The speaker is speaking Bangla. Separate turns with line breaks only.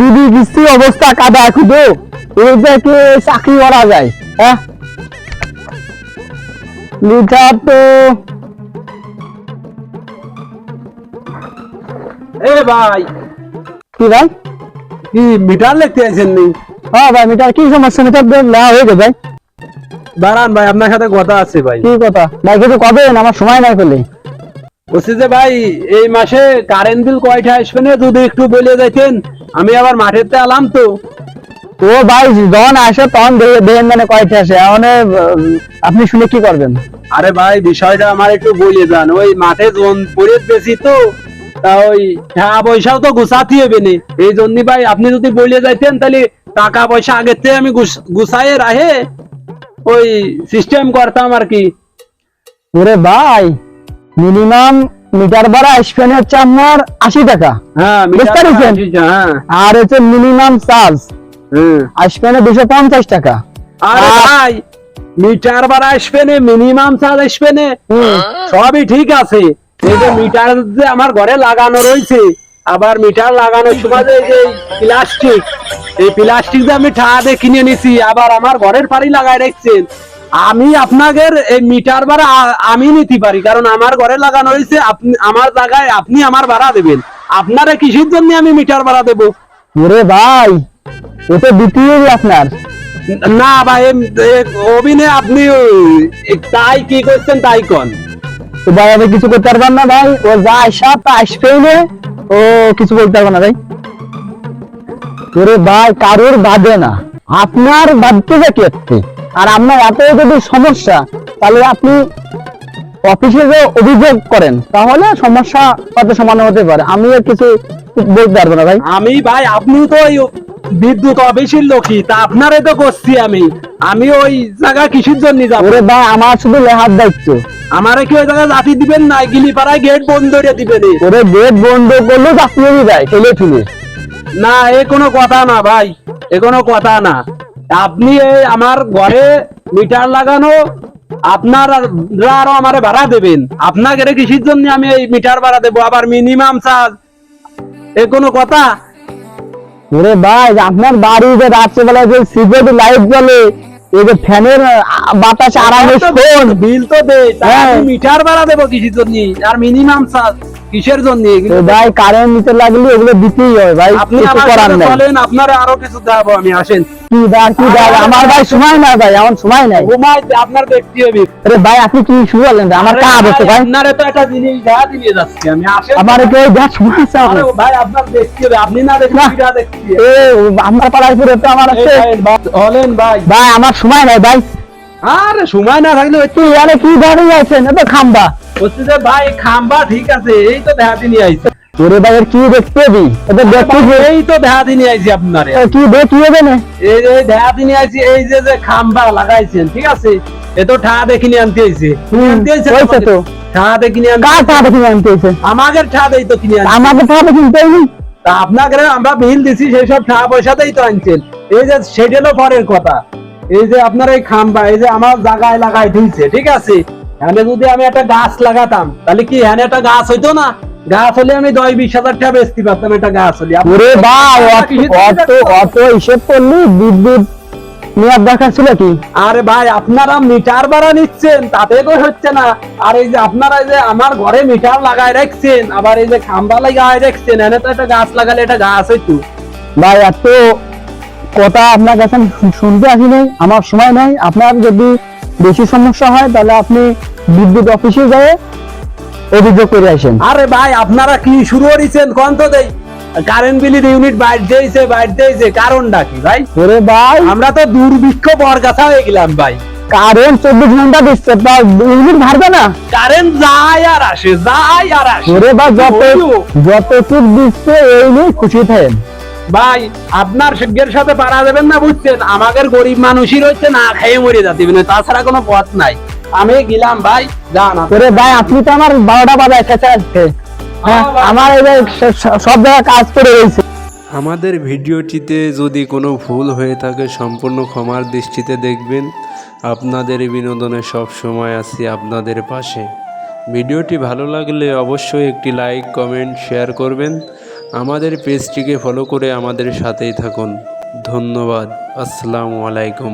দিদি কিস্তি অবস্থা কাদা খুদো এইটাকে চাকরি করা যায় হ্যাঁ লিটার তো
এ ভাই
কি ভাই
কি মিটার লিখতে আছেন নি?
হ্যাঁ ভাই মিটার কি সমস্যা মিটার না হয়ে যাবে ভাই
দাঁড়ান ভাই, আপনার সাথে কথা আছে ভাই।
কি কথা ভাই কিছু কবে আমার সময় নাই পেলে
বলছি যে ভাই, এই মাসে কারেন্ট বিল কয়টা আসবে না যদি একটু বলে যাইতেন, আমি আবার মাঠেতে আলাম তো।
ও ভাই যখন আসে তখন দেখেন মানে কয়টা আসে এখন আপনি শুনে কি করবেন
আরে ভাই বিষয়টা আমার একটু বলে যান, ওই মাঠে জোন পরে বেশি তো, তা ওই টাকা পয়সাও তো গুছাতে হবে নি, এই জন্য ভাই আপনি যদি বলে যাইতেন তাহলে টাকা পয়সা আগের থেকে আমি গুছাইয়ে রাখে ওই সিস্টেম করতাম আর কি।
ওরে ভাই মিনিমাম মিটার ভাড়া আসবে হচ্ছে আপনার 80 টাকা
হ্যাঁ
বুঝতে পারছেন
হ্যাঁ
আর হচ্ছে মিনিমাম চার্জ আসবে 250 টাকা
আরে ভাই মিটার ভাড়া আসবে না, মিনিমাম চার্জ আসবে না, সবই ঠিক আছে। এই যে মিটার যে আমার ঘরে লাগানো রয়েছে, আবার মিটার লাগানোর সময় যে এই যে প্লাস্টিক, এই প্লাস্টিক যে আমি ঠা দিয়ে কিনে নিছি, আবার আমার ঘরের পাড়ি লাগাই রাখছেন। আমি আপনাদের এই মিটার ভাড়া আমি নিতে পারি, কারণ আমার ঘরে লাগানো রয়েছে, আপনি আমার জায়গায় আপনি আমার ভাড়া দেবেন। আপনারা কিসের জন্য আমি মিটার ভাড়া দেবো?
ওরে ভাই এটা দ্বিতীয় আপনার
না ভাই, অভিনয় আপনি তাই কি করছেন তাই কন।
তো ভাই আমি কিছু করতে পারবেন না ভাই ও যা আসা তা আসবেই না ও কিছু বলতে পারবো না ভাই ওরে ভাই কারোর বাদে না আপনার বাদতে যে কি আর আপনার এত যদি সমস্যা তাহলে আপনি অফিসে যে অভিযোগ করেন তাহলে সমস্যা কত সমাধান হতে পারে আমি আর কিছু বলতে পারবো না ভাই
আমি ভাই আপনি তো ওই বিদ্যুৎ অফিসের লোকই, তা আপনারে তো করছি আমি, আমি ওই জায়গা কিসের জন্য যাবো?
ওরে ভাই আমার শুধু লেহার দায়িত্ব
আমারে কি ওই জায়গায় জাতি দিবেন না? গিলিপাড়ায় গেট বন্ধ করে দিবেন?
ওরে গেট বন্ধ করলে চাকরি যায় ঠেলে ঠুলে
না এ কোনো কথা না ভাই, এ কোনো কথা না। আপনি এই আমার ঘরে মিটার লাগানো, আপনারা আরো আমারে ভাড়া দেবেন, আপনাকে কিসের জন্য আমি এই মিটার ভাড়া দেবো, আবার মিনিমাম চার্জ, এ কোনো কথা?
ওরে ভাই আপনার বাড়ি যে রাত্রেবেলায় যে সিকিউরিটি লাইট জ্বলে এই যে ফ্যানের বাতাস আরামে শোন
বিল তো দেয়, তা
হ্যাঁ।
আমি মিটার ভাড়া দেবো কিসের জন্য? আর মিনিমাম চার্জ কিসের জন্য?
তো ভাই কারেন্ট নিতে লাগলে এগুলো দিতেই হবে ভাই
আপনি
কিছু
আমার
করার
সাথে
নাই
চলেন, আপনারে আরো কিছু দেখাবো আমি, আসেন।
কি দাও আমার ভাই সময় নাই ভাই আমার সময় নাই
ঘুমাই আপনার দেখতে হবে।
আরে ভাই আপনি কি শুরু করলেন আমার কাজ আছে ভাই
আপনারে তো একটা জিনিস দেখা দিয়ে যাচ্ছি আমি, আসেন।
আমার কি ওই দেখ সময় আছে
আরে
আপনার?
ভাই আপনার দেখতে হবে, আপনি না দেখলে
না।
কিরা দেখতে হবে?
এ আমার পাড়ার পুরো তো আমার আছে
হলেন ভাই।
ভাই আমার সময় নাই ভাই
আরে সময় না থাকলে
কি আরে কি দাঁড়িয়ে আছেন এত খাম্বা
হচ্ছে যে ভাই খাম্বা ঠিক আছে, এই তো দেখা দিয়ে আইছে,
ওরে ভাই এর কি দেখতে দি এটা দেখতে যে
এই তো দেখা দিয়ে আইছি আপনারে,
কি দেখি হবে না
এই যে দেখা দিয়ে আইছি, এই যে যে খাম্বা লাগাইছেন ঠিক আছে, এ তো ঠা দেখিনি আনতে আইছে, আনতে আইছে
হয়েছে তো
ঠা দেখিনি আনতে,
কার টাকা দেখি আনতে হয়েছে
আমাদের ঠা দেই তো কিনে আনতে,
আমাদের টাকা কিনতে হয়নি
তা আপনাকে আমরা বিল দিছি সেই সব টাকা পয়সাতেই তো আনছেন। এই যে সেটারও পরের কথা, এই যে আপনার এই খাম্বা, এই যে আমার জায়গায় লাগাই দিয়েছে ঠিক আছে, এখানে যদি আমি একটা গাছ লাগাতাম তাহলে কি এখানে একটা গাছ হইতো না? গাছ হলে আমি 10-20 হাজার টাকা বেচতে পারতাম একটা গাছ হলে।
ওরে ভাই অত অত হিসেব করলি বিদ্যুৎ নেওয়ার দরকার ছিল কি
আরে ভাই আপনারা মিটার ভাড়া নিচ্ছেন তাতে তো হচ্ছে না, আর এই যে আপনারা এই যে আমার ঘরে মিটার লাগাই রাখছেন, আবার এই যে খাম্বা লাগাই রাখছেন, এনে তো একটা গাছ লাগালে একটা গাছ হইতো।
ভাই এত কথা আপনার কাছে শুনতে আসি নাই আমার সময় নাই আপনার যদি বেশি সমস্যা হয় তাহলে আপনি বিদ্যুৎ অফিসে গিয়ে অভিযোগ করে আসেন
আরে ভাই আপনারা কি শুরু করেছেন কোন তো দেই, কারেন্ট বিলের ইউনিট বাইর দিয়েছে কারণটা কি ভাই?
ওরে ভাই
আমরা তো দুর্ভিক্ষ বরগাছা হয়ে গেলাম ভাই,
কারেন্ট 24 ঘন্টা দিচ্ছে তা ইউনিট ভাড়বে না
কারেন্ট যায় আর আসে, যায় আর আসে।
ওরে ভাই যতটুক দিচ্ছে এই নিয়ে খুশি থাকেন
ভাই আপনার সঙ্গের সাথে পারা যাবেন না বুঝছেন, আমাদের গরিব মানুষই রয়েছে না খেয়ে মরে যাতে, তাছাড়া কোনো পথ নাই। আমি গেলাম ভাই, যান।
ওরে ভাই আপনি তো আমার 12টা বাজে এসেছে আজকে আমার এই যে সব জায়গায় কাজ করে রয়েছে।
আমাদের ভিডিওটিতে যদি কোনো ভুল হয়ে থাকে সম্পূর্ণ ক্ষমার দৃষ্টিতে দেখবেন। আপনাদের বিনোদনে সব সময় আছি আপনাদের পাশে। ভিডিওটি ভালো লাগলে অবশ্যই একটি লাইক কমেন্ট শেয়ার করবেন। আমাদের পেজটিকে ফলো করে আমাদের সাথেই থাকুন। ধন্যবাদ। আসসালামু আলাইকুম।